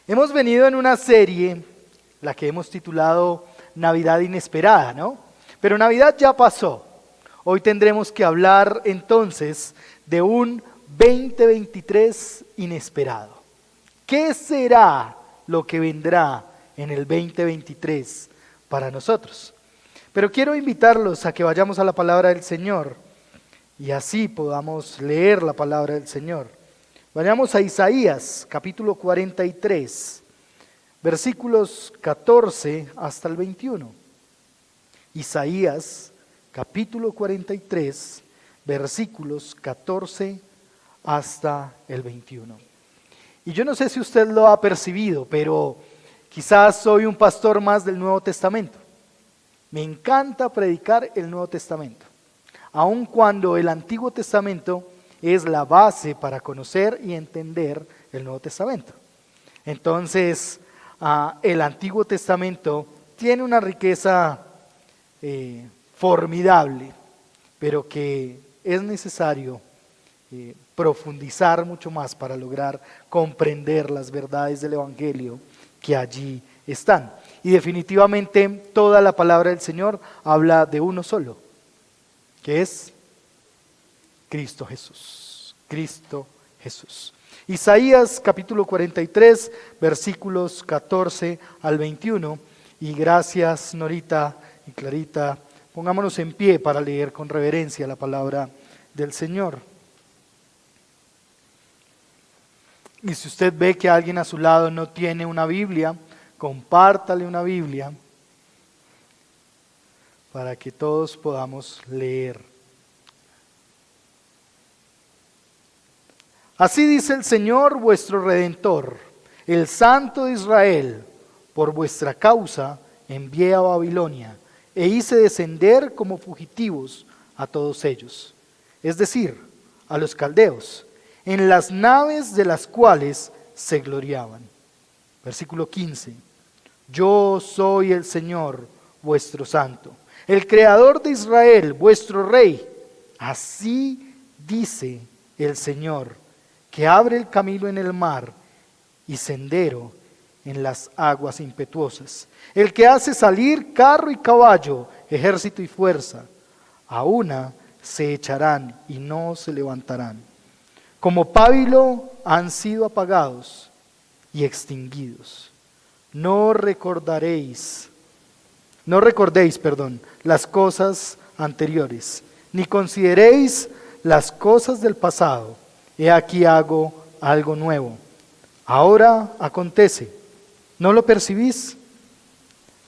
Hemos venido en una serie, la que hemos titulado Navidad Inesperada, ¿no? Pero Navidad ya pasó. Hoy tendremos que hablar entonces de un 2023 inesperado. ¿Qué será lo que vendrá en el 2023 para nosotros? Pero quiero invitarlos a que vayamos a la palabra del Señor y así podamos leer la palabra del Señor. Vayamos a Isaías, capítulo 43, versículos 14 hasta el 21. Isaías, capítulo 43, versículos 14 hasta el 21. Y yo no sé si usted lo ha percibido, pero quizás soy un pastor más del Nuevo Testamento. Me encanta predicar el Nuevo Testamento, aun cuando el Antiguo Testamento es la base para conocer y entender el Nuevo Testamento. Entonces, el Antiguo Testamento tiene una riqueza formidable, pero que es necesario profundizar mucho más para lograr comprender las verdades del Evangelio que allí están. Y definitivamente toda la palabra del Señor habla de uno solo, que es Cristo Jesús. Cristo Jesús. Isaías capítulo 43, versículos 14 al 21. Y gracias Norita y Clarita. Pongámonos en pie para leer con reverencia la palabra del Señor. Y si usted ve que alguien a su lado no tiene una Biblia, compártale una Biblia para que todos podamos leer. Así dice el Señor vuestro Redentor, el Santo de Israel: por vuestra causa envié a Babilonia e hice descender como fugitivos a todos ellos, es decir, a los caldeos, en las naves de las cuales se gloriaban. Versículo 15. Yo soy el Señor vuestro Santo, el Creador de Israel, vuestro Rey. Así dice el Señor, que abre el camino en el mar y sendero en las aguas impetuosas, el que hace salir carro y caballo, ejército y fuerza. A una se echarán y no se levantarán. Como pábilo han sido apagados y extinguidos. No recordéis, las cosas anteriores, ni consideréis las cosas del pasado. He aquí hago algo nuevo. Ahora acontece, ¿no lo percibís?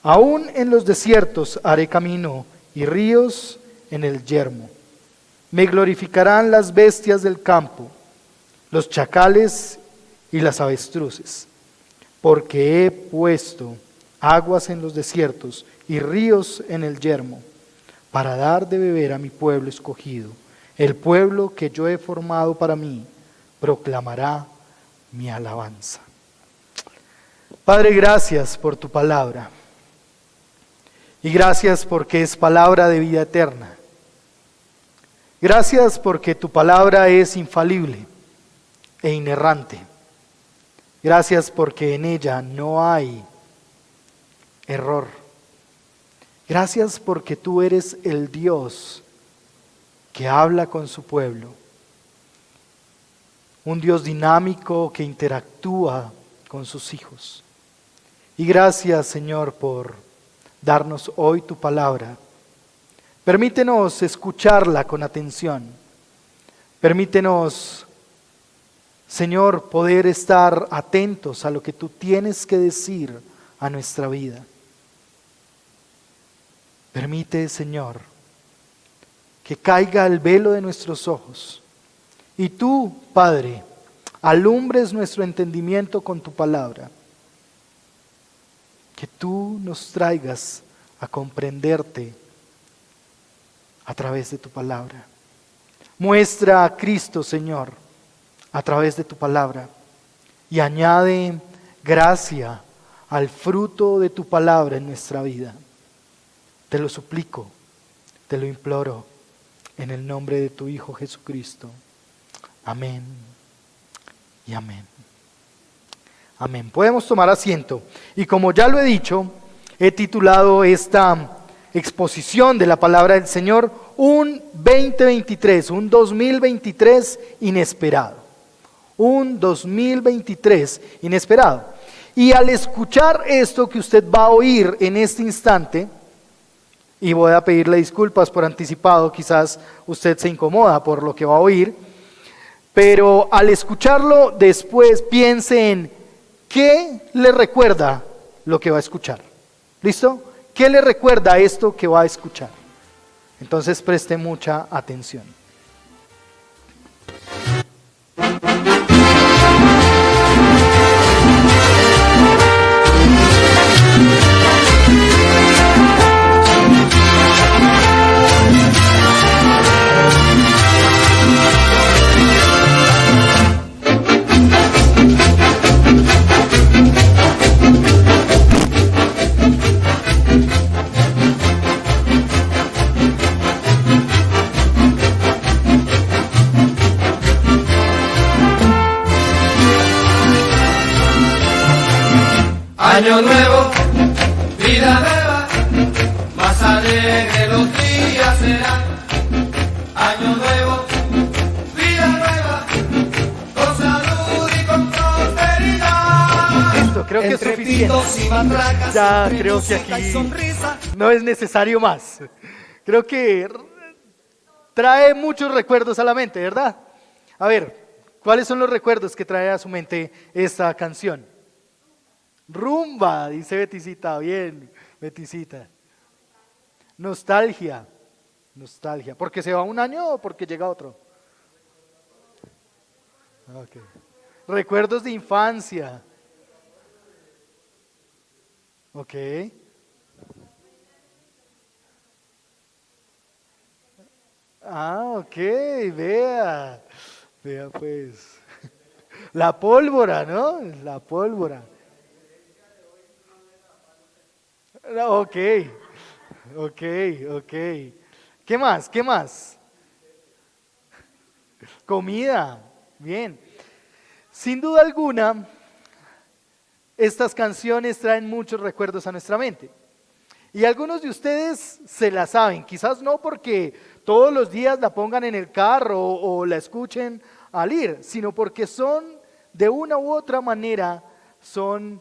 Aún en los desiertos haré camino y ríos en el yermo. Me glorificarán las bestias del campo, los chacales y las avestruces, porque he puesto aguas en los desiertos y ríos en el yermo, para dar de beber a mi pueblo escogido. El pueblo que yo he formado para mí proclamará mi alabanza. Padre, gracias por tu palabra. Y gracias porque es palabra de vida eterna. Gracias porque tu palabra es infalible e inerrante. Gracias porque en ella no hay error. Gracias porque tú eres el Dios que habla con su pueblo. Un Dios dinámico que interactúa con sus hijos. Y gracias, Señor, por darnos hoy tu palabra. Permítenos escucharla con atención. Permítenos, Señor, poder estar atentos a lo que tú tienes que decir a nuestra vida. Permite, Señor, que caiga el velo de nuestros ojos y tú, Padre, alumbres nuestro entendimiento con tu palabra. Que tú nos traigas a comprenderte a través de tu palabra. Muestra a Cristo, Señor, a través de tu palabra y añade gracia al fruto de tu palabra en nuestra vida. Te lo suplico, te lo imploro, en el nombre de tu Hijo Jesucristo. Amén y amén. Amén. Podemos tomar asiento. Y como ya lo he dicho, he titulado esta exposición de la palabra del Señor un 2023, un 2023 inesperado. Un 2023 inesperado. Y al escuchar esto que usted va a oír en este instante, y voy a pedirle disculpas por anticipado, quizás usted se incomoda por lo que va a oír, pero al escucharlo después piense en qué le recuerda lo que va a escuchar. ¿Listo? ¿Qué le recuerda esto que va a escuchar? Entonces preste mucha atención. Año nuevo, vida nueva, más alegre los días serán. Año nuevo, vida nueva, con salud y con prosperidad. Listo, creo que es Entre suficiente. pitos y matracas, Ya entre creo que música y aquí sonrisa. no es necesario más. Creo que trae muchos recuerdos a la mente, ¿verdad? A ver, ¿cuáles son los recuerdos que trae a su mente esta canción? Rumba, dice Beticita, bien, Beticita. Nostalgia, nostalgia. ¿Porque se va un año o porque llega otro? Okay. Recuerdos de infancia. Ok. Ok, vea pues. La pólvora, ¿no? La pólvora. Ok. ¿Qué más? ¿Qué más? Comida. Bien. Sin duda alguna, estas canciones traen muchos recuerdos a nuestra mente. Y algunos de ustedes se la saben, quizás no porque todos los días la pongan en el carro o la escuchen al ir, sino porque son, de una u otra manera, son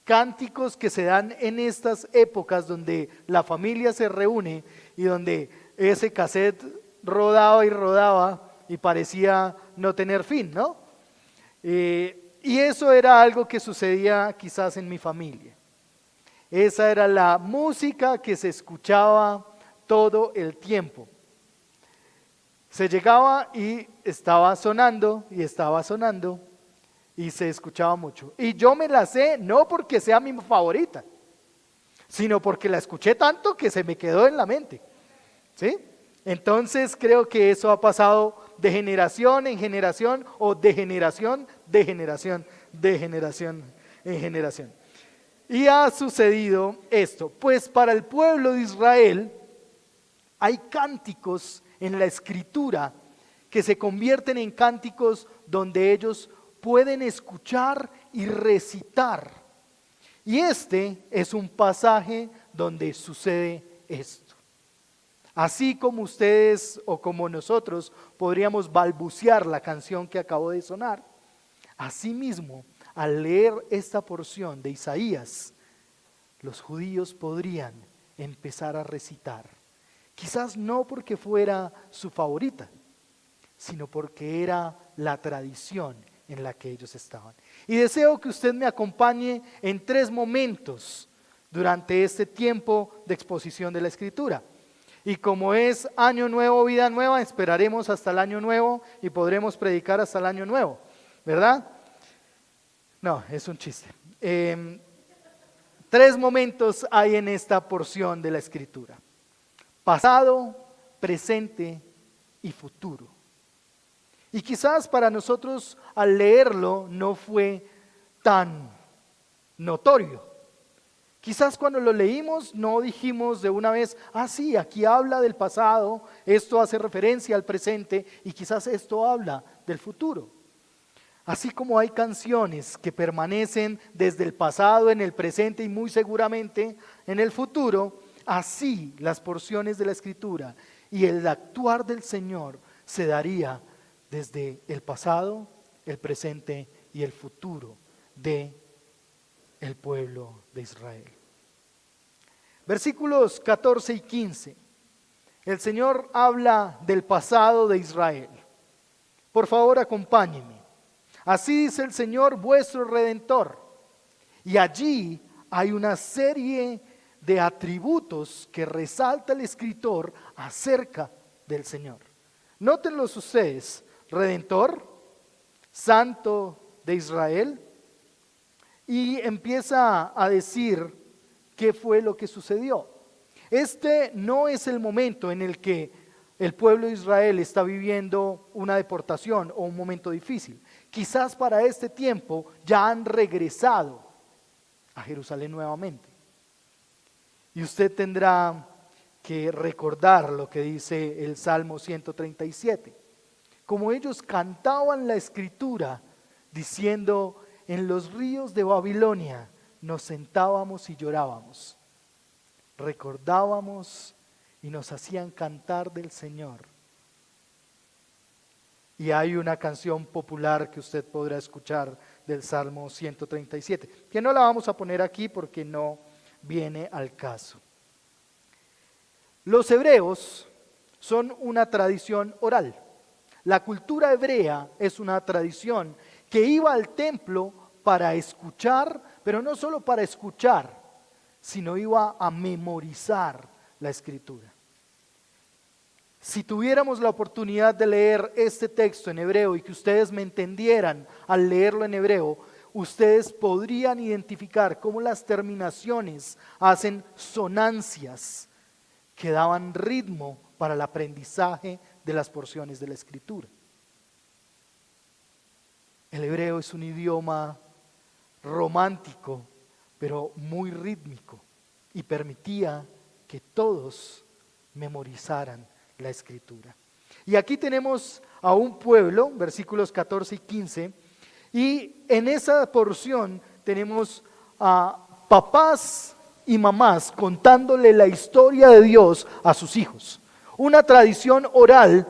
cánticos que se dan en estas épocas donde la familia se reúne y donde ese cassette rodaba y rodaba y parecía no tener fin, ¿no? Y eso era algo que sucedía quizás en mi familia. Esa era la música que se escuchaba todo el tiempo. Se llegaba y estaba sonando y se escuchaba mucho. Y yo me la sé no porque sea mi favorita, sino porque la escuché tanto que se me quedó en la mente. ¿Sí? Entonces creo que eso ha pasado de generación en generación o de generación en generación. Y ha sucedido esto, pues para el pueblo de Israel hay cánticos en la escritura que se convierten en cánticos donde ellos pueden escuchar y recitar. Y este es un pasaje donde sucede esto. Así como ustedes o como nosotros podríamos balbucear la canción que acabó de sonar, asimismo, al leer esta porción de Isaías, los judíos podrían empezar a recitar. Quizás no porque fuera su favorita, sino porque era la tradición en la que ellos estaban. Y deseo que usted me acompañe en 3 momentos durante este tiempo de exposición de la Escritura. Y como es año nuevo, vida nueva, esperaremos hasta el año nuevo y podremos predicar hasta el año nuevo, ¿verdad? No, es un chiste. 3 momentos hay en esta porción de la Escritura: pasado, presente y futuro. Y quizás para nosotros al leerlo no fue tan notorio. Quizás cuando lo leímos no dijimos de una vez, sí, aquí habla del pasado, esto hace referencia al presente y quizás esto habla del futuro. Así como hay canciones que permanecen desde el pasado, en el presente y muy seguramente en el futuro, así las porciones de la Escritura y el actuar del Señor se daría desde el pasado, el presente y el futuro de el pueblo de Israel. Versículos 14 y 15. El Señor habla del pasado de Israel. Por favor, acompáñenme. Así dice el Señor vuestro Redentor. Y allí hay una serie de atributos que resalta el escritor acerca del Señor. Nótenlos ustedes: Redentor, Santo de Israel, y empieza a decir qué fue lo que sucedió. Este no es el momento en el que el pueblo de Israel está viviendo una deportación o un momento difícil. Quizás para este tiempo ya han regresado a Jerusalén nuevamente. Y usted tendrá que recordar lo que dice el Salmo 137. Como ellos cantaban la escritura diciendo: en los ríos de Babilonia nos sentábamos y llorábamos. Recordábamos y nos hacían cantar del Señor. Y hay una canción popular que usted podrá escuchar del Salmo 137, que no la vamos a poner aquí porque no viene al caso. Los hebreos son una tradición oral. La cultura hebrea es una tradición que iba al templo para escuchar, pero no solo para escuchar, sino iba a memorizar la escritura. Si tuviéramos la oportunidad de leer este texto en hebreo y que ustedes me entendieran al leerlo en hebreo, ustedes podrían identificar cómo las terminaciones hacen sonancias que daban ritmo para el aprendizaje de las porciones de la escritura. El hebreo es un idioma romántico, pero muy rítmico, y permitía que todos memorizaran la escritura. Y aquí tenemos a un pueblo, versículos 14 y 15, y en esa porción tenemos a papás y mamás contándole la historia de Dios a sus hijos. Una tradición oral,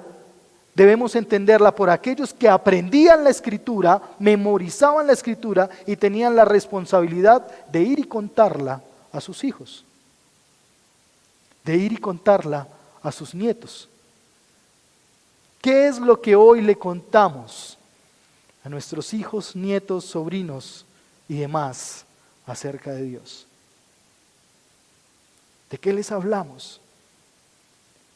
debemos entenderla por aquellos que aprendían la escritura, memorizaban la escritura y tenían la responsabilidad de ir y contarla a sus hijos, de ir y contarla a sus nietos. ¿Qué es lo que hoy le contamos a nuestros hijos, nietos, sobrinos y demás acerca de Dios? ¿De qué les hablamos?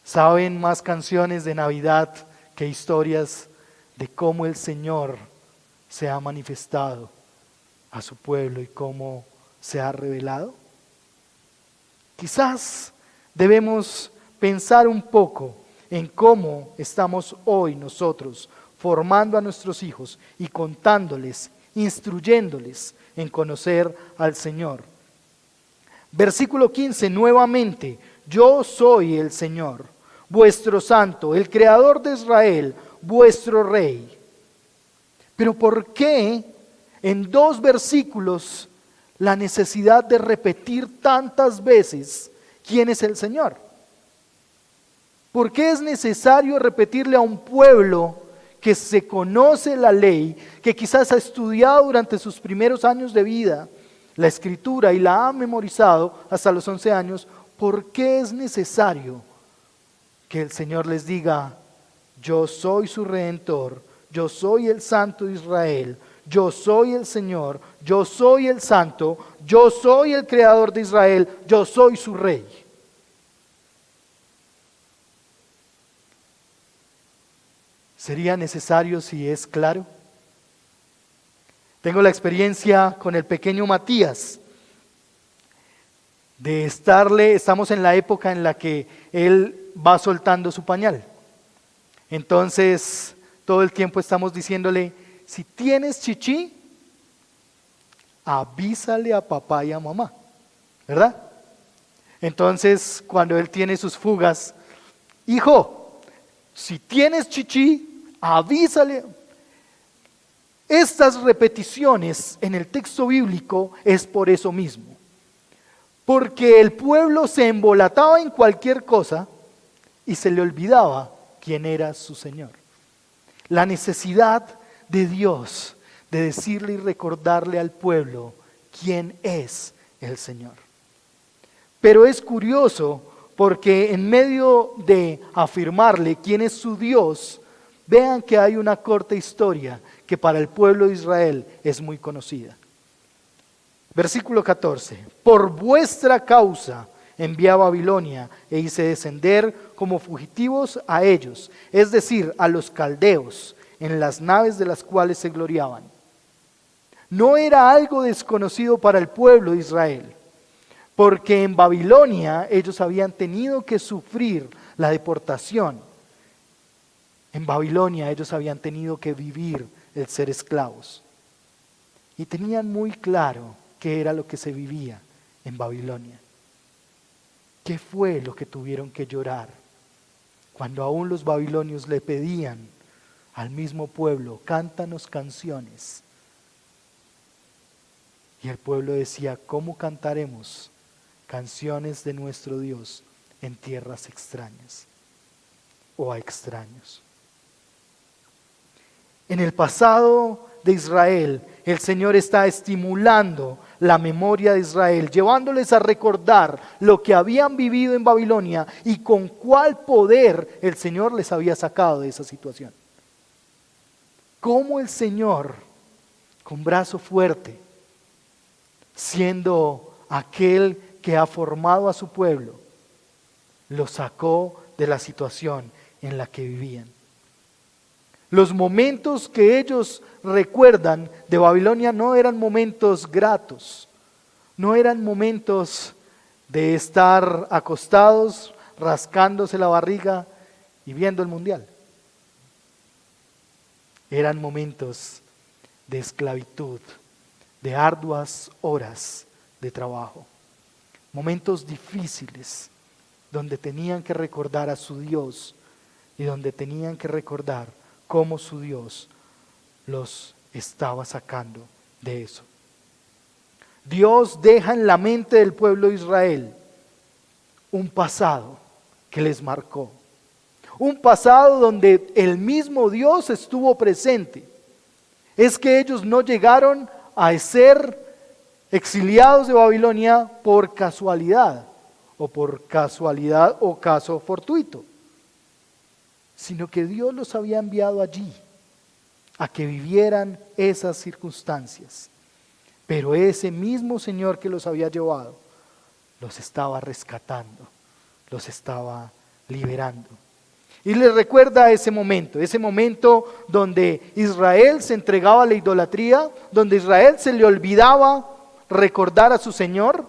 ¿Saben más canciones de Navidad que historias de cómo el Señor se ha manifestado a su pueblo y cómo se ha revelado? Quizás debemos pensar un poco en cómo estamos hoy nosotros formando a nuestros hijos y contándoles, instruyéndoles en conocer al Señor. Versículo 15, nuevamente: yo soy el Señor, vuestro santo, el creador de Israel, vuestro rey. Pero ¿por qué en 2 versículos la necesidad de repetir tantas veces quién es el Señor? ¿Por qué es necesario repetirle a un pueblo que se conoce la ley, que quizás ha estudiado durante sus primeros años de vida la escritura y la ha memorizado hasta los 11 años? ¿Por qué es necesario que el Señor les diga: yo soy su Redentor, yo soy el Santo de Israel, yo soy el Señor, yo soy el Santo, yo soy el Creador de Israel, yo soy su Rey? ¿Sería necesario si es claro? Tengo la experiencia con el pequeño Matías de estamos en la época en la que él va soltando su pañal. Entonces, todo el tiempo estamos diciéndole: si tienes chichi, avísale a papá y a mamá, ¿verdad? Entonces, cuando él tiene sus fugas: hijo, si tienes chichi, avísale. Estas repeticiones en el texto bíblico es por eso mismo. Porque el pueblo se embolataba en cualquier cosa y se le olvidaba quién era su Señor. La necesidad de Dios de decirle y recordarle al pueblo quién es el Señor. Pero es curioso porque en medio de afirmarle quién es su Dios, vean que hay una corta historia que para el pueblo de Israel es muy conocida. Versículo 14. Por vuestra causa envié a Babilonia e hice descender como fugitivos a ellos, es decir, a los caldeos, en las naves de las cuales se gloriaban. No era algo desconocido para el pueblo de Israel, porque en Babilonia ellos habían tenido que sufrir la deportación. En Babilonia ellos habían tenido que vivir el ser esclavos. Y tenían muy claro qué era lo que se vivía en Babilonia. ¿Qué fue lo que tuvieron que llorar cuando aún los babilonios le pedían al mismo pueblo, cántanos canciones? Y el pueblo decía, ¿cómo cantaremos canciones de nuestro Dios en tierras extrañas o a extraños? En el pasado de Israel, el Señor está estimulando la memoria de Israel, llevándoles a recordar lo que habían vivido en Babilonia y con cuál poder el Señor les había sacado de esa situación. Cómo el Señor, con brazo fuerte, siendo aquel que ha formado a su pueblo, lo sacó de la situación en la que vivían. Los momentos que ellos recuerdan de Babilonia no eran momentos gratos, no eran momentos de estar acostados, rascándose la barriga y viendo el mundial. Eran momentos de esclavitud, de arduas horas de trabajo, momentos difíciles donde tenían que recordar a su Dios y donde tenían que recordar cómo su Dios los estaba sacando de eso. Dios deja en la mente del pueblo de Israel un pasado que les marcó, un pasado donde el mismo Dios estuvo presente. Es que ellos no llegaron a ser exiliados de Babilonia por casualidad o caso fortuito, sino que Dios los había enviado allí a que vivieran esas circunstancias. Pero ese mismo Señor que los había llevado, los estaba rescatando, los estaba liberando. Y les recuerda ese momento donde Israel se entregaba a la idolatría, donde Israel se le olvidaba recordar a su Señor,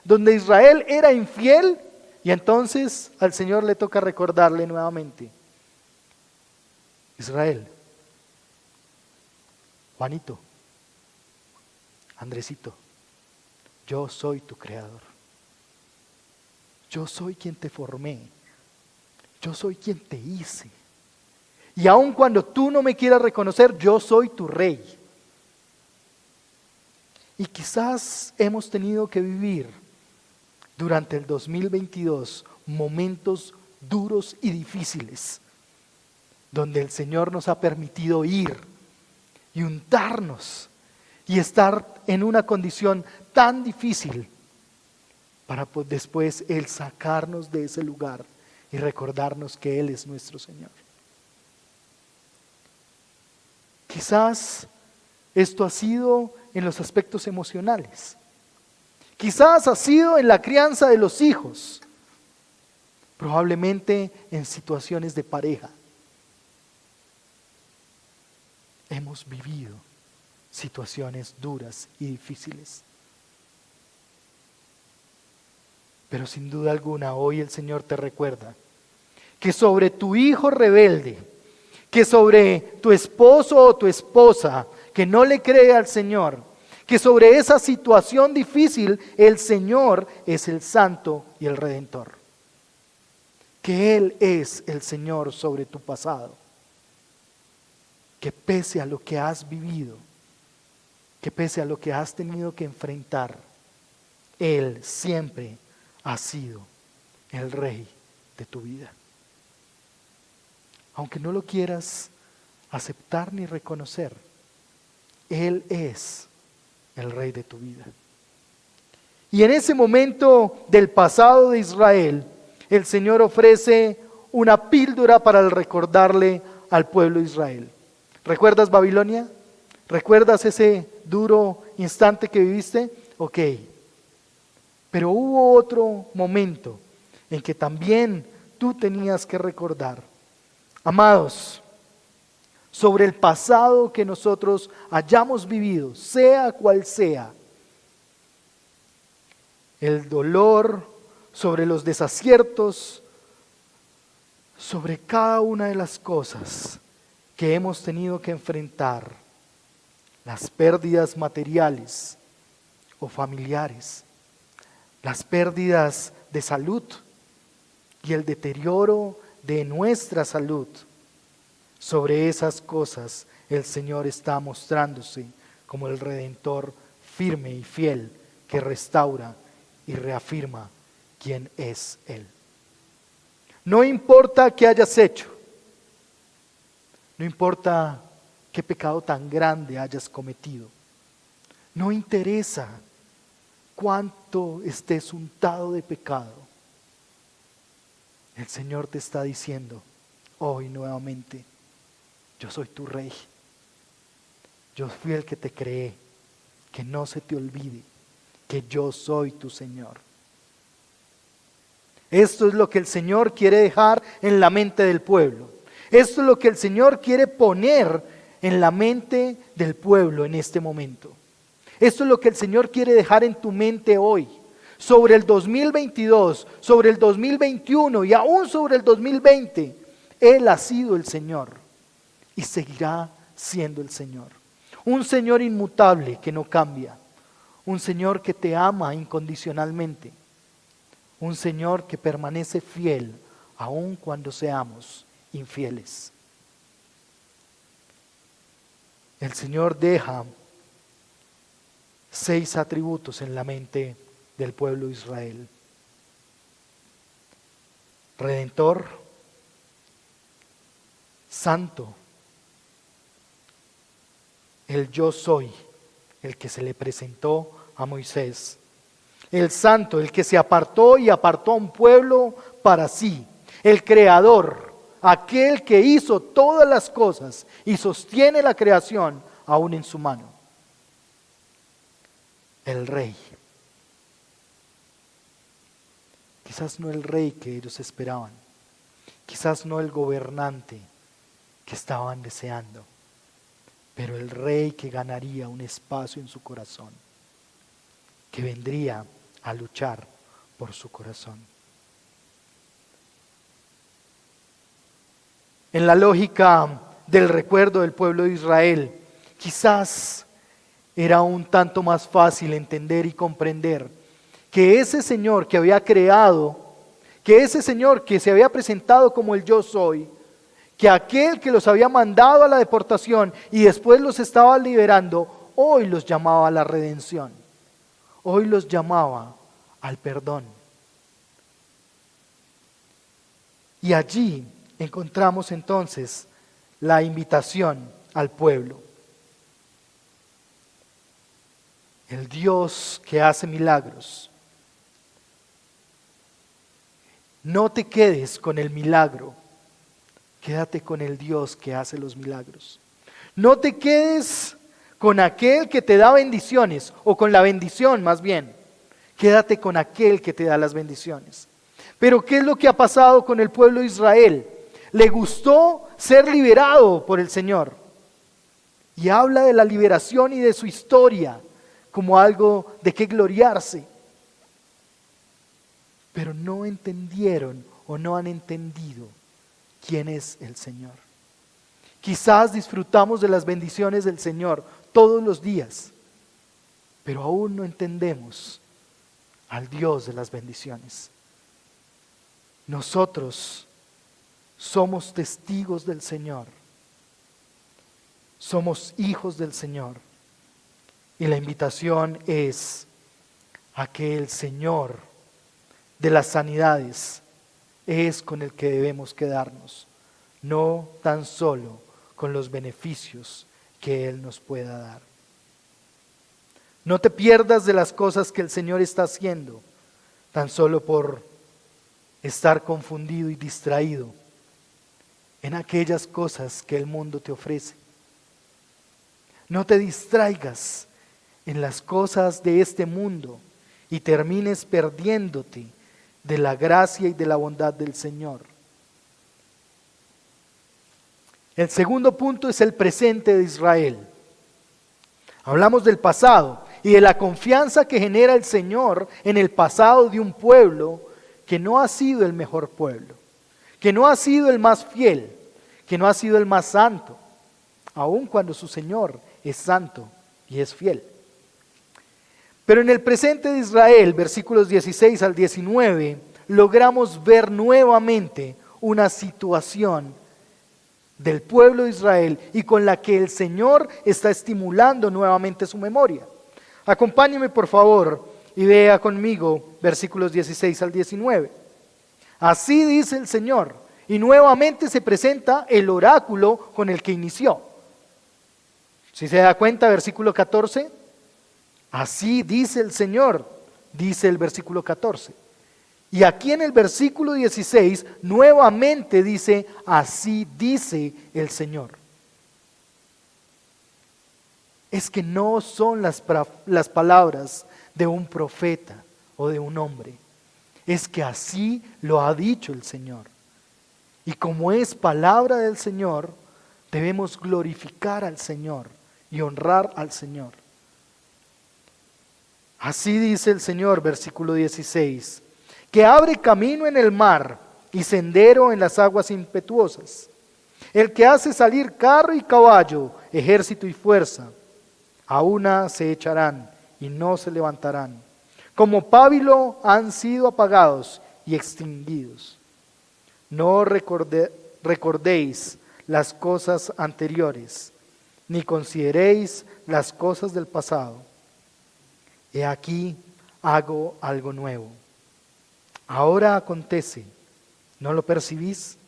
donde Israel era infiel y entonces al Señor le toca recordarle nuevamente. Israel, Juanito, Andresito, yo soy tu creador. Yo soy quien te formé. Yo soy quien te hice. Y aun cuando tú no me quieras reconocer, yo soy tu rey. Y quizás hemos tenido que vivir durante el 2022 momentos duros y difíciles, donde el Señor nos ha permitido ir y untarnos y estar en una condición tan difícil para después Él sacarnos de ese lugar y recordarnos que Él es nuestro Señor. Quizás esto ha sido en los aspectos emocionales. Quizás ha sido en la crianza de los hijos. Probablemente en situaciones de pareja. Hemos vivido situaciones duras y difíciles. Pero sin duda alguna hoy el Señor te recuerda que sobre tu hijo rebelde, que sobre tu esposo o tu esposa que no le cree al Señor, que sobre esa situación difícil el Señor es el Santo y el Redentor. Que Él es el Señor sobre tu pasado. que pese a lo que has vivido, que pese a lo que has tenido que enfrentar, Él siempre ha sido el Rey de tu vida. Aunque no lo quieras aceptar ni reconocer, Él es el Rey de tu vida. Y en ese momento del pasado de Israel, el Señor ofrece una píldora para recordarle al pueblo de Israel. ¿Recuerdas Babilonia? ¿Recuerdas ese duro instante que viviste? Ok. Pero hubo otro momento en que también tú tenías que recordar. Amados, sobre el pasado que nosotros hayamos vivido, sea cual sea, el dolor, sobre los desaciertos, sobre cada una de las cosas que hemos tenido que enfrentar, las pérdidas materiales o familiares, las pérdidas de salud y el deterioro de nuestra salud. Sobre esas cosas el Señor está mostrándose como el Redentor firme y fiel que restaura y reafirma quién es Él. No importa qué hayas hecho, no importa qué pecado tan grande hayas cometido, no interesa cuánto estés untado de pecado, el Señor te está diciendo hoy nuevamente: yo soy tu Rey, yo fui el que te creé, que no se te olvide que yo soy tu Señor. Esto es lo que el Señor quiere dejar en la mente del pueblo. Esto es lo que el Señor quiere poner en la mente del pueblo en este momento. Esto es lo que el Señor quiere dejar en tu mente hoy, sobre el 2022, sobre el 2021 y aún sobre el 2020. Él ha sido el Señor y seguirá siendo el Señor. Un Señor inmutable que no cambia. Un Señor que te ama incondicionalmente. Un Señor que permanece fiel aun cuando seamos infieles. El Señor deja 6 atributos en la mente del pueblo de Israel: Redentor, Santo, el yo soy, el que se le presentó a Moisés; el Santo, el que se apartó y apartó a un pueblo para sí; el Creador, aquel que hizo todas las cosas y sostiene la creación aún en su mano; el Rey. Quizás no el rey que ellos esperaban, quizás no el gobernante que estaban deseando, pero el Rey que ganaría un espacio en su corazón, que vendría a luchar por su corazón. En la lógica del recuerdo del pueblo de Israel, quizás era un tanto más fácil entender y comprender que ese Señor que había creado, que ese Señor que se había presentado como el yo soy, que aquel que los había mandado a la deportación y después los estaba liberando, hoy los llamaba a la redención, hoy los llamaba al perdón. Y allí encontramos entonces la invitación al pueblo. El Dios que hace milagros. No te quedes con el milagro, quédate con el Dios que hace los milagros. No te quedes con aquel que te da bendiciones, o con la bendición más bien. Quédate con aquel que te da las bendiciones. Pero ¿qué es lo que ha pasado con el pueblo de Israel? Le gustó ser liberado por el Señor. Y habla de la liberación y de su historia como algo de qué gloriarse. Pero no entendieron o no han entendido quién es el Señor. Quizás disfrutamos de las bendiciones del Señor todos los días, pero aún no entendemos al Dios de las bendiciones. Nosotros somos testigos del Señor Somos hijos del Señor. Y la invitación es a que el Señor de las sanidades es con el que debemos quedarnos, no tan solo con los beneficios que Él nos pueda dar. No te pierdas de las cosas que el Señor está haciendo, tan solo por estar confundido y distraído en aquellas cosas que el mundo te ofrece. No te distraigas en las cosas de este mundo y termines perdiéndote de la gracia y de la bondad del Señor. El segundo punto es el presente de Israel. Hablamos del pasado y de la confianza que genera el Señor en el pasado de un pueblo que no ha sido el mejor pueblo, que no ha sido el más fiel, que no ha sido el más santo, aun cuando su Señor es santo y es fiel. Pero en el presente de Israel, versículos 16 al 19, logramos ver nuevamente una situación del pueblo de Israel y con la que el Señor está estimulando nuevamente su memoria. Acompáñeme por favor y vea conmigo versículos 16 al 19. Así dice el Señor, y nuevamente se presenta el oráculo con el que inició. Si se da cuenta, versículo 14, así dice el Señor, dice el versículo 14. Y aquí en el versículo 16 nuevamente dice, así dice el Señor. Es que no son las palabras de un profeta o de un hombre. Es que así lo ha dicho el Señor. Y como es palabra del Señor, debemos glorificar al Señor y honrar al Señor. Así dice el Señor, versículo 16, que abre camino en el mar y sendero en las aguas impetuosas, el que hace salir carro y caballo, ejército y fuerza, a una se echarán y no se levantarán. Como pábilo han sido apagados y extinguidos. No recordéis las cosas anteriores, ni consideréis las cosas del pasado. He aquí hago algo nuevo. Ahora acontece, ¿no lo percibís?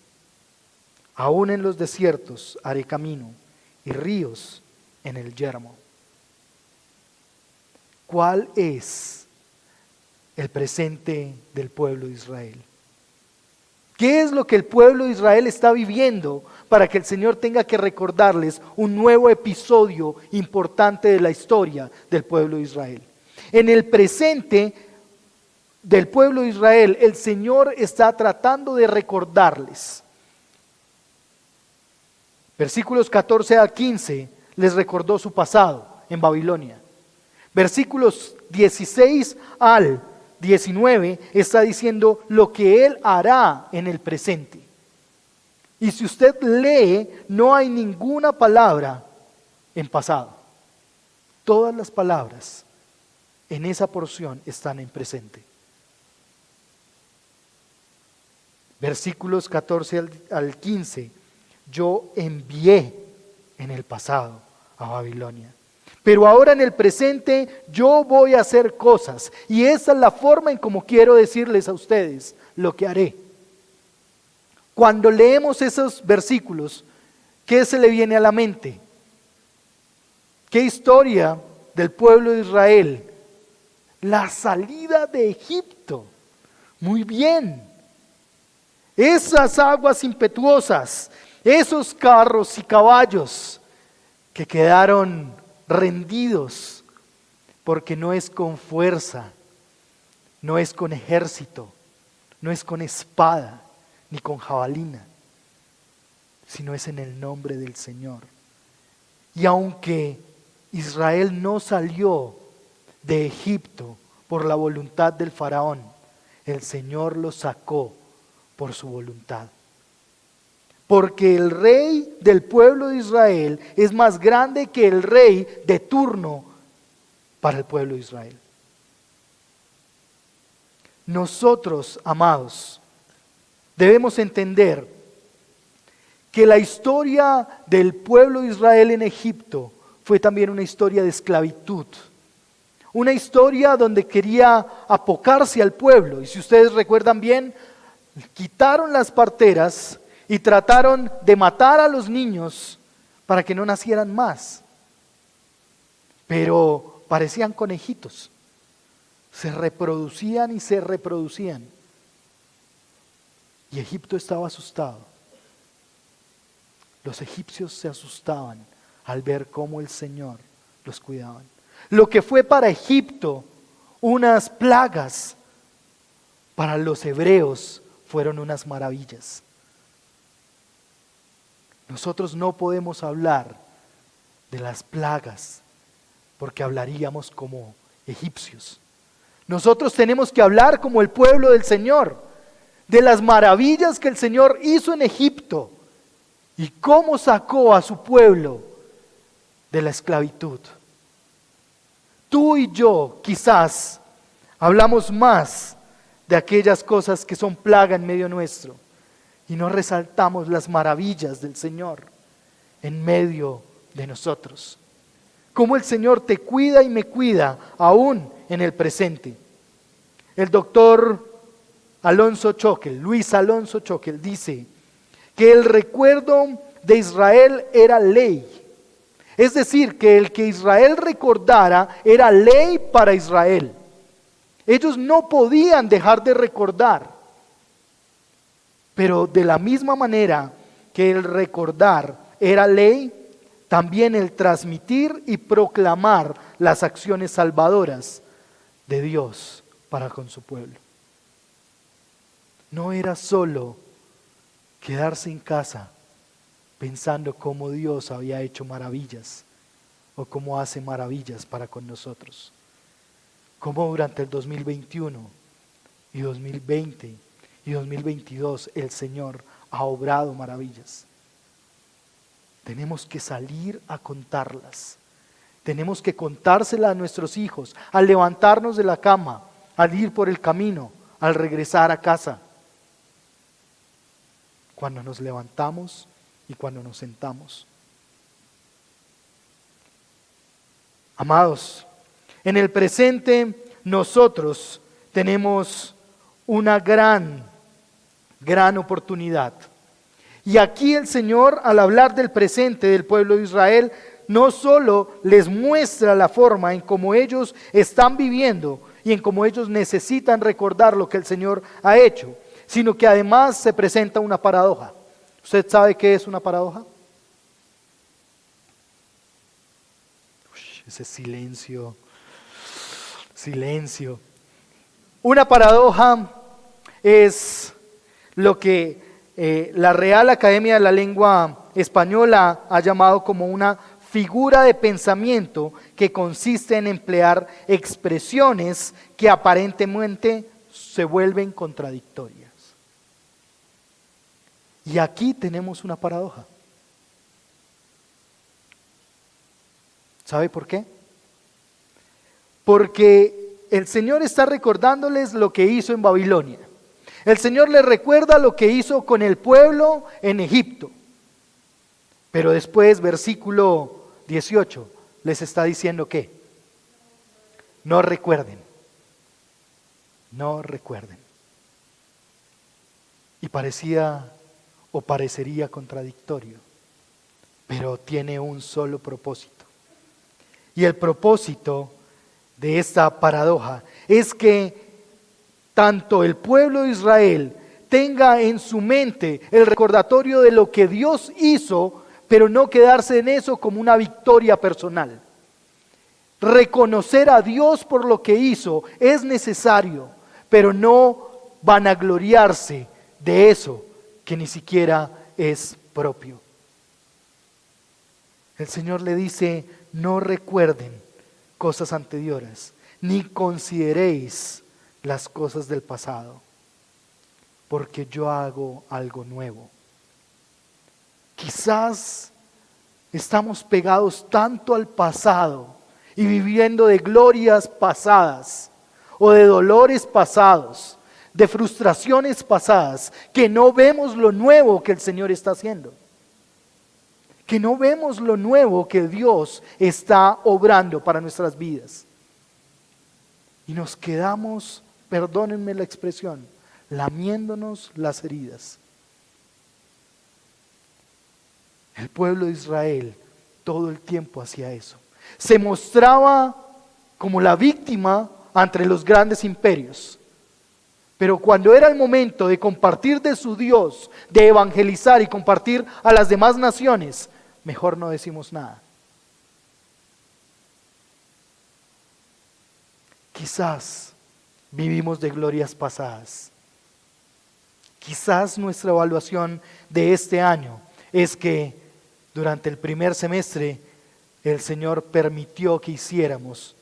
Aún en los desiertos haré camino y ríos en el yermo. ¿Cuál es el presente del pueblo de Israel? ¿Qué es lo que el pueblo de Israel está viviendo para que el Señor tenga que recordarles un nuevo episodio importante de la historia del pueblo de Israel? En el presente del pueblo de Israel, el Señor está tratando de recordarles. Versículos 14 al 15 les recordó su pasado en Babilonia. Versículos 16 al 19 está diciendo lo que Él hará en el presente. Y si usted lee, no hay ninguna palabra en pasado. Todas las palabras en esa porción están en presente. Versículos 14 al 15. Yo envié en el pasado a Babilonia, pero ahora en el presente yo voy a hacer cosas, y esa es la forma en como quiero decirles a ustedes lo que haré. Cuando leemos esos versículos, ¿qué se le viene a la mente? ¿Qué historia del pueblo de Israel? La salida de Egipto. Muy bien. Esas aguas impetuosas, esos carros y caballos que quedaron rendidos, porque no es con fuerza, no es con ejército, no es con espada, ni con jabalina, sino es en el nombre del Señor. Y aunque Israel no salió de Egipto por la voluntad del faraón, el Señor lo sacó por su voluntad. Porque el rey del pueblo de Israel es más grande que el rey de turno para el pueblo de Israel. Nosotros, amados, debemos entender que la historia del pueblo de Israel en Egipto fue también una historia de esclavitud. Una historia donde quería apocarse al pueblo. Y si ustedes recuerdan bien, quitaron las parteras y trataron de matar a los niños para que no nacieran más. Pero parecían conejitos. Se reproducían y se reproducían. Y Egipto estaba asustado. Los egipcios se asustaban al ver cómo el Señor los cuidaba. Lo que fue para Egipto unas plagas, para los hebreos fueron unas maravillas. Nosotros no podemos hablar de las plagas porque hablaríamos como egipcios. Nosotros tenemos que hablar como el pueblo del Señor, de las maravillas que el Señor hizo en Egipto y cómo sacó a su pueblo de la esclavitud. Tú y yo quizás hablamos más de aquellas cosas que son plaga en medio nuestro y no resaltamos las maravillas del Señor en medio de nosotros. Cómo el Señor te cuida y me cuida aún en el presente. El doctor Luis Alonso Choquel dice que el recuerdo de Israel era ley. Es decir, que el que Israel recordara era ley para Israel. Ellos no podían dejar de recordar. Pero de la misma manera que el recordar era ley, también el transmitir y proclamar las acciones salvadoras de Dios para con su pueblo. No era solo quedarse en casa pensando cómo Dios había hecho maravillas o cómo hace maravillas para con nosotros. Cómo durante el 2021 y 2020 y 2022 el Señor ha obrado maravillas. Tenemos que salir a contarlas. Tenemos que contárselas a nuestros hijos, al levantarnos de la cama, al ir por el camino, al regresar a casa. Cuando nos levantamos y cuando nos sentamos. Amados, en el presente nosotros tenemos una gran oportunidad. Y aquí el Señor, al hablar del presente del pueblo de Israel, no solo les muestra la forma en cómo ellos están viviendo y en cómo ellos necesitan recordar lo que el Señor ha hecho, sino que además se presenta una paradoja. ¿Usted sabe qué es una paradoja? Ese silencio. Una paradoja es lo que la Real Academia de la Lengua Española ha llamado como una figura de pensamiento que consiste en emplear expresiones que aparentemente se vuelven contradictorias. Y aquí tenemos una paradoja. ¿Sabe por qué? Porque el Señor está recordándoles lo que hizo en Babilonia. El Señor les recuerda lo que hizo con el pueblo en Egipto. Pero después, versículo 18, les está diciendo que no recuerden. No recuerden. Y parecería contradictorio, pero tiene un solo propósito. Y el propósito de esta paradoja es que tanto el pueblo de Israel tenga en su mente el recordatorio de lo que Dios hizo, pero no quedarse en eso como una victoria personal. Reconocer a Dios por lo que hizo es necesario, pero no vanagloriarse de eso que ni siquiera es propio. El Señor le dice, no recuerden cosas anteriores, ni consideréis las cosas del pasado, porque yo hago algo nuevo. Quizás estamos pegados tanto al pasado y viviendo de glorias pasadas o de dolores pasados, de frustraciones pasadas, que no vemos lo nuevo que el Señor está haciendo. que no vemos lo nuevo que Dios está obrando para nuestras vidas. Y nos quedamos, perdónenme la expresión, lamiéndonos las heridas. El pueblo de Israel todo el tiempo hacía eso. Se mostraba como la víctima ante los grandes imperios. Pero cuando era el momento de compartir de su Dios, de evangelizar y compartir a las demás naciones, mejor no decimos nada. Quizás vivimos de glorias pasadas. Quizás nuestra evaluación de este año es que durante el primer semestre el Señor permitió que hiciéramos,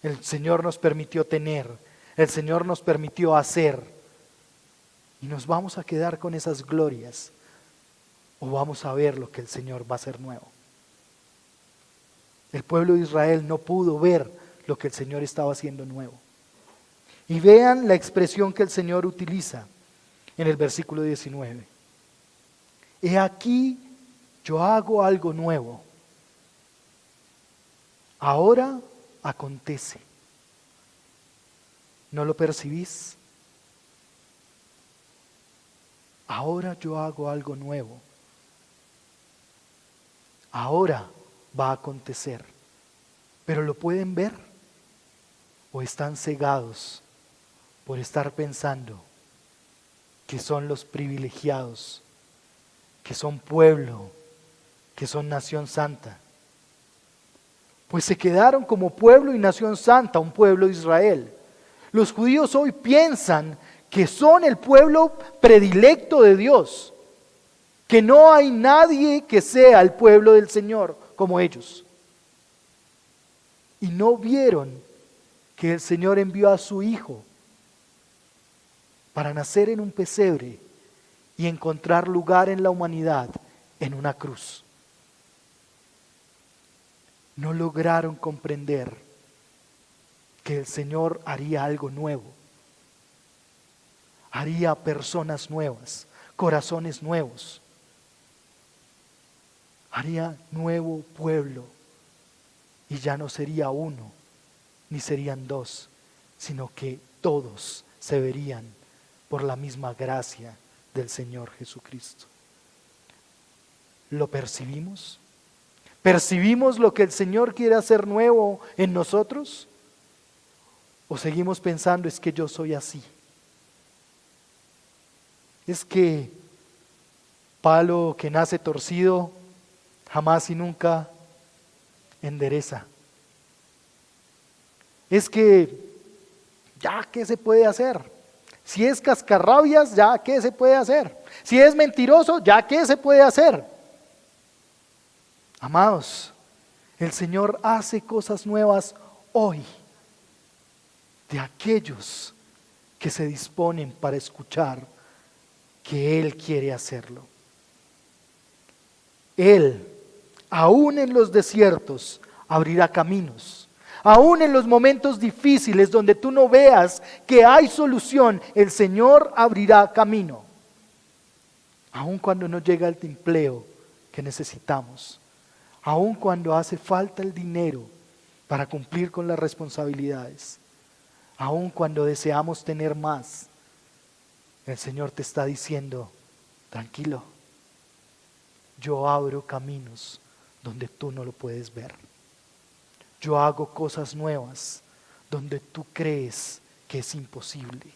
el Señor nos permitió tener, el Señor nos permitió hacer, y nos vamos a quedar con esas glorias, o vamos a ver lo que el Señor va a hacer nuevo. El pueblo de Israel no pudo ver lo que el Señor estaba haciendo nuevo. Y vean la expresión que el Señor utiliza en el versículo 19. He aquí, yo hago algo nuevo. Ahora acontece. ¿No lo percibís? Ahora yo hago algo nuevo. Ahora va a acontecer. ¿Pero lo pueden ver? ¿O están cegados por estar pensando que son los privilegiados, que son pueblo, que son nación santa? Pues se quedaron como pueblo y nación santa, un pueblo de Israel. Los judíos hoy piensan que son el pueblo predilecto de Dios, que no hay nadie que sea el pueblo del Señor como ellos. Y no vieron que el Señor envió a su Hijo para nacer en un pesebre y encontrar lugar en la humanidad en una cruz. No lograron comprender que el Señor haría algo nuevo. Haría personas nuevas, corazones nuevos. Haría nuevo pueblo. Y ya no sería uno, ni serían dos, sino que todos se verían por la misma gracia del Señor Jesucristo. ¿Lo percibimos? ¿Percibimos lo que el Señor quiere hacer nuevo en nosotros? ¿O seguimos pensando es que yo soy así? Es que palo que nace torcido jamás y nunca endereza. Es que ya, ¿qué se puede hacer? Si es cascarrabias, ya, ¿qué se puede hacer? Si es mentiroso, ya, ¿qué se puede hacer? Amados, el Señor hace cosas nuevas hoy de aquellos que se disponen para escuchar que Él quiere hacerlo. Él, aún en los desiertos, abrirá caminos. Aún en los momentos difíciles donde tú no veas que hay solución, el Señor abrirá camino. Aún cuando no llega el empleo que necesitamos. Aún cuando hace falta el dinero para cumplir con las responsabilidades. Aún cuando deseamos tener más, el Señor te está diciendo, tranquilo, yo abro caminos donde tú no lo puedes ver. Yo hago cosas nuevas donde tú crees que es imposible.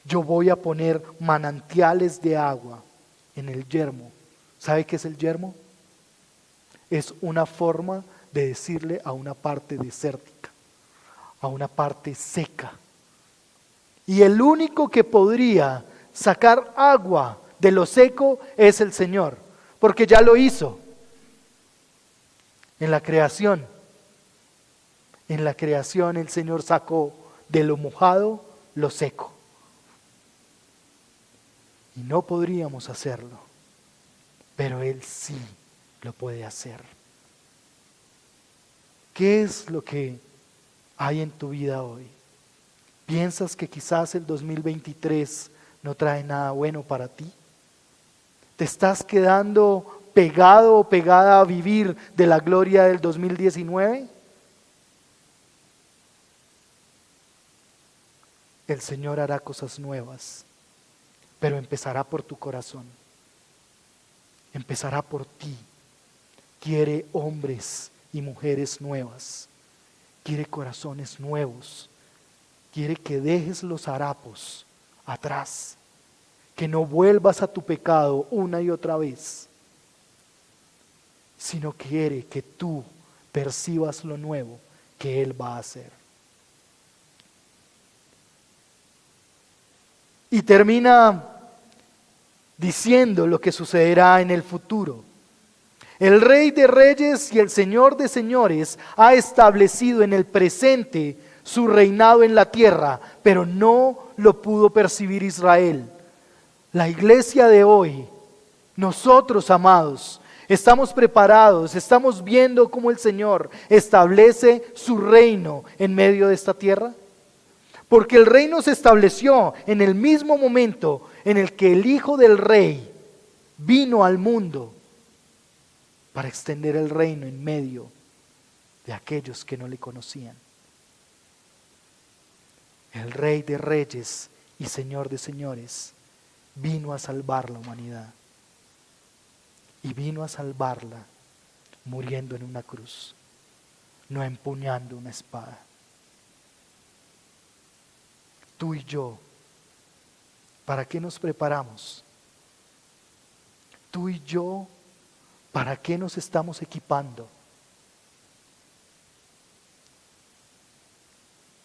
Yo voy a poner manantiales de agua en el yermo. ¿Sabe qué es el yermo? Es una forma de decirle a una parte desértica, a una parte seca. Y el único que podría sacar agua de lo seco es el Señor, porque ya lo hizo en la creación. En la creación el Señor sacó de lo mojado lo seco. Y no podríamos hacerlo, pero Él sí lo puede hacer. ¿Qué es lo que hay en tu vida hoy? ¿Piensas que quizás el 2023 no trae nada bueno para ti? ¿Te estás quedando pegado o pegada a vivir de la gloria del 2019? El Señor hará cosas nuevas, pero empezará por tu corazón. Empezará por ti. Quiere hombres y mujeres nuevas. Quiere corazones nuevos. Quiere que dejes los harapos atrás. Que no vuelvas a tu pecado una y otra vez. Sino quiere que tú percibas lo nuevo que Él va a hacer. Y termina diciendo lo que sucederá en el futuro. El Rey de Reyes y el Señor de Señores ha establecido en el presente su reinado en la tierra, pero no lo pudo percibir Israel. La iglesia de hoy, nosotros, amados, estamos preparados, estamos viendo cómo el Señor establece su reino en medio de esta tierra. Porque el reino se estableció en el mismo momento en el que el Hijo del Rey vino al mundo para extender el reino en medio de aquellos que no le conocían. El Rey de Reyes y Señor de Señores vino a salvar la humanidad. Y vino a salvarla muriendo en una cruz, no empuñando una espada. Tú y yo, ¿para qué nos preparamos? Tú y yo, ¿para qué nos estamos equipando?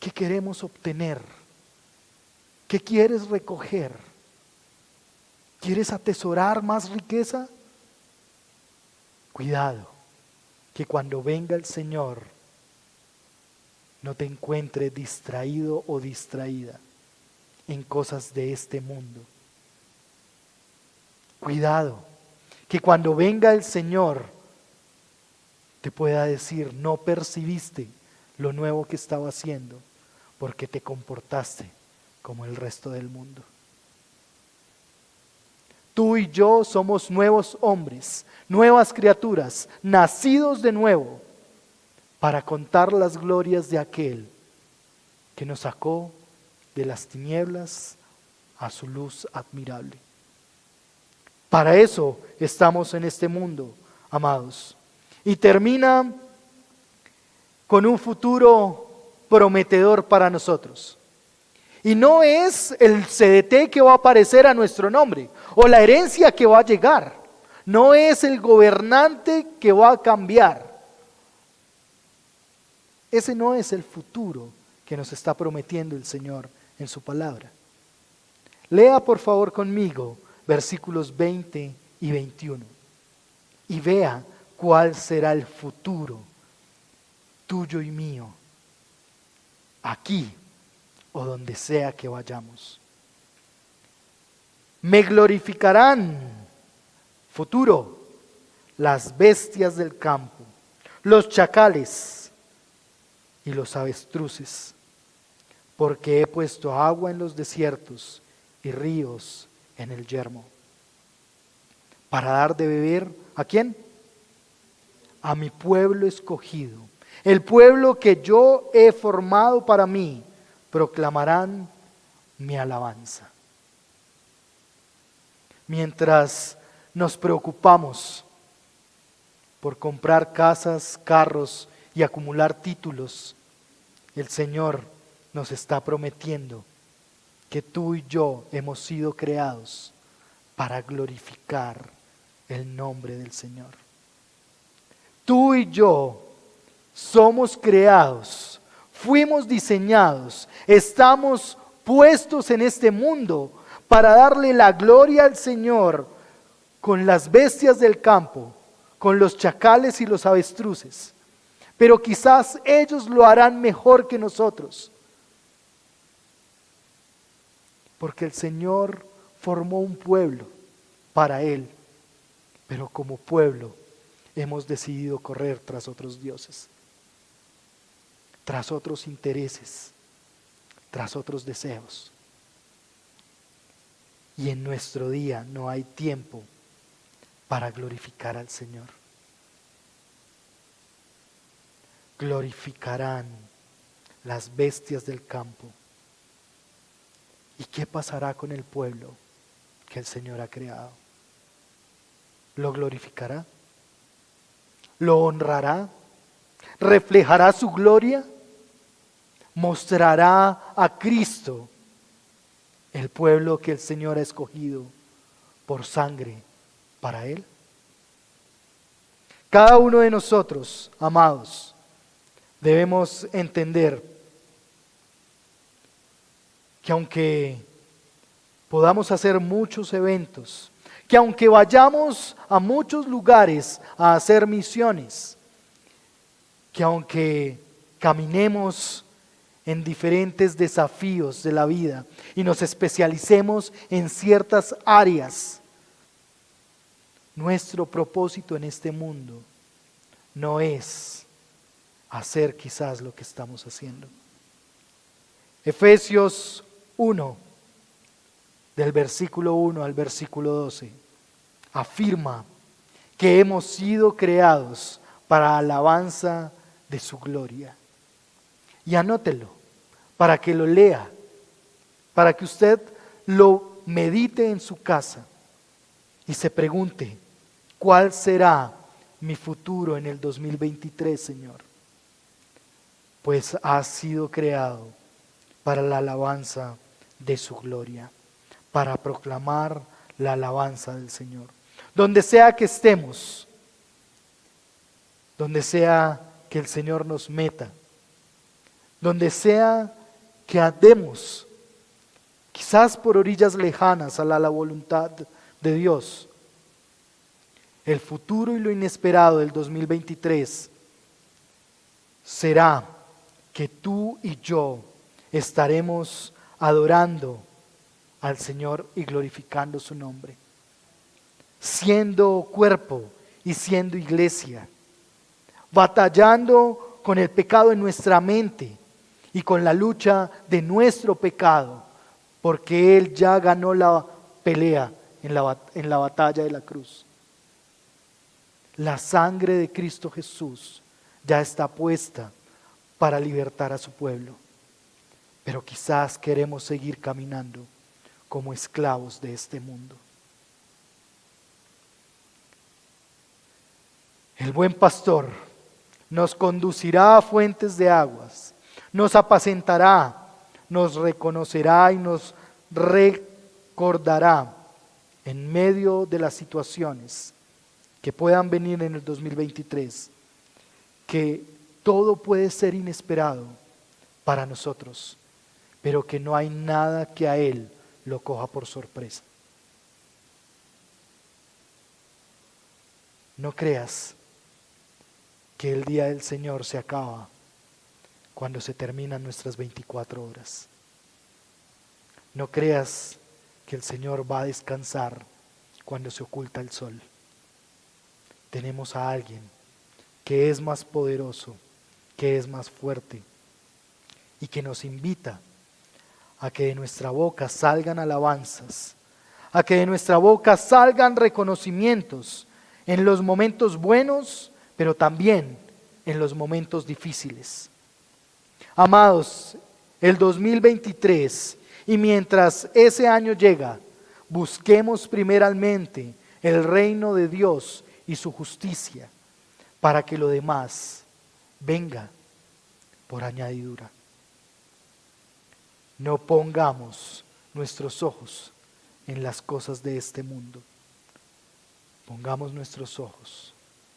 ¿Qué queremos obtener? ¿Qué quieres recoger? ¿Quieres atesorar más riqueza? Cuidado, que cuando venga el Señor no te encuentre distraído o distraída en cosas de este mundo. Cuidado, que cuando venga el Señor te pueda decir, no percibiste lo nuevo que estaba haciendo porque te comportaste como el resto del mundo. Tú y yo somos nuevos hombres, nuevas criaturas, nacidos de nuevo, para contar las glorias de aquel que nos sacó de las tinieblas a su luz admirable. Para eso estamos en este mundo, amados. Y termina con un futuro prometedor para nosotros. Y no es el CDT que va a aparecer a nuestro nombre, o la herencia que va a llegar. No es el gobernante que va a cambiar. Ese no es el futuro que nos está prometiendo el Señor en su palabra. Lea por favor conmigo versículos 20 y 21 y vea cuál será el futuro tuyo y mío, aquí o donde sea que vayamos. Me glorificarán, futuro, las bestias del campo, los chacales y los avestruces, porque he puesto agua en los desiertos y ríos en el yermo, para dar de beber, ¿a quién? A mi pueblo escogido, el pueblo que yo he formado para mí, proclamarán mi alabanza. Mientras nos preocupamos por comprar casas, carros y acumular títulos, el Señor nos está prometiendo que tú y yo hemos sido creados para glorificar el nombre del Señor. Tú y yo somos creados, fuimos diseñados, estamos puestos en este mundo para darle la gloria al Señor con las bestias del campo, con los chacales y los avestruces. Pero quizás ellos lo harán mejor que nosotros. Porque el Señor formó un pueblo para Él, pero como pueblo hemos decidido correr tras otros dioses, tras otros intereses, tras otros deseos. Y en nuestro día no hay tiempo para glorificar al Señor. Glorificarán las bestias del campo. ¿Y qué pasará con el pueblo que el Señor ha creado? ¿Lo glorificará? ¿Lo honrará? ¿Reflejará su gloria? ¿Mostrará a Cristo, el pueblo que el Señor ha escogido por sangre para Él? Cada uno de nosotros, amados, debemos entender que aunque podamos hacer muchos eventos, que aunque vayamos a muchos lugares a hacer misiones, que aunque caminemos en diferentes desafíos de la vida y nos especialicemos en ciertas áreas, nuestro propósito en este mundo no es hacer quizás lo que estamos haciendo. Efesios 1, del versículo 1 al versículo 12, afirma que hemos sido creados para alabanza de su gloria. Y anótelo para que lo lea, para que usted lo medite en su casa y se pregunte, ¿cuál será mi futuro en el 2023, Señor? Pues ha sido creado para la alabanza de su gloria, para proclamar la alabanza del Señor. Donde sea que estemos, donde sea que el Señor nos meta, donde sea que andemos, quizás por orillas lejanas a la voluntad de Dios, el futuro y lo inesperado del 2023 será que tú y yo estaremos adorando al Señor y glorificando su nombre, siendo cuerpo y siendo iglesia, batallando con el pecado en nuestra mente y con la lucha de nuestro pecado, porque Él ya ganó la pelea en la batalla de la cruz. La sangre de Cristo Jesús ya está puesta para libertar a su pueblo, pero quizás queremos seguir caminando como esclavos de este mundo. El buen pastor nos conducirá a fuentes de aguas, nos apacentará, nos reconocerá y nos recordará en medio de las situaciones que puedan venir en el 2023, que todo puede ser inesperado para nosotros, pero que no hay nada que a Él lo coja por sorpresa. No creas que el día del Señor se acaba cuando se terminan nuestras 24 horas. No creas que el Señor va a descansar cuando se oculta el sol. Tenemos a alguien que es más poderoso, que es más fuerte y que nos invita a que de nuestra boca salgan alabanzas, a que de nuestra boca salgan reconocimientos en los momentos buenos, pero también en los momentos difíciles. Amados, el 2023, y mientras ese año llega, busquemos primeramente el reino de Dios y su justicia, para que lo demás venga por añadidura. No pongamos nuestros ojos en las cosas de este mundo. Pongamos nuestros ojos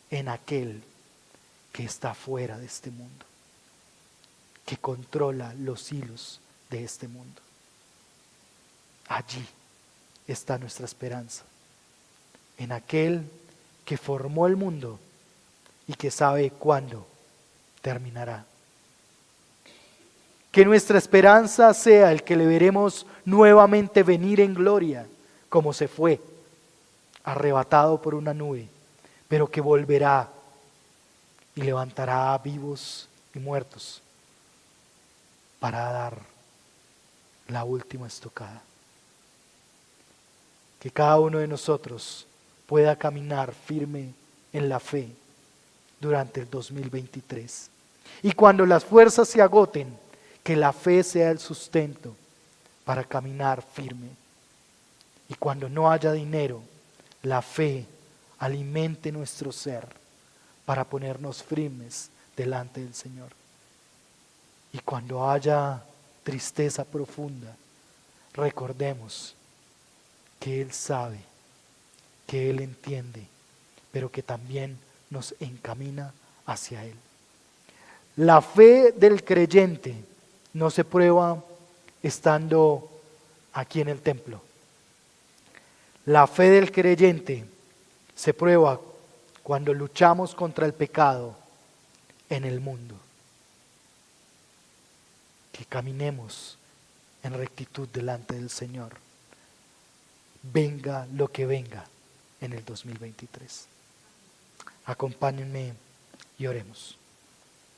en aquel que está fuera de este mundo, que controla los hilos de este mundo. Allí está nuestra esperanza, en aquel que formó el mundo y que sabe cuándo terminará. Que nuestra esperanza sea el que le veremos nuevamente venir en gloria, como se fue, arrebatado por una nube, pero que volverá y levantará a vivos y muertos para dar la última estocada. Que cada uno de nosotros pueda caminar firme en la fe durante el 2023. Y cuando las fuerzas se agoten, que la fe sea el sustento para caminar firme. Y cuando no haya dinero, la fe alimente nuestro ser para ponernos firmes delante del Señor. Y cuando haya tristeza profunda, recordemos que Él sabe, que Él entiende, pero que también nos encamina hacia Él. La fe del creyente no se prueba estando aquí en el templo. La fe del creyente se prueba cuando luchamos contra el pecado en el mundo. Que caminemos en rectitud delante del Señor. Venga lo que venga en el 2023. Acompáñenme y oremos.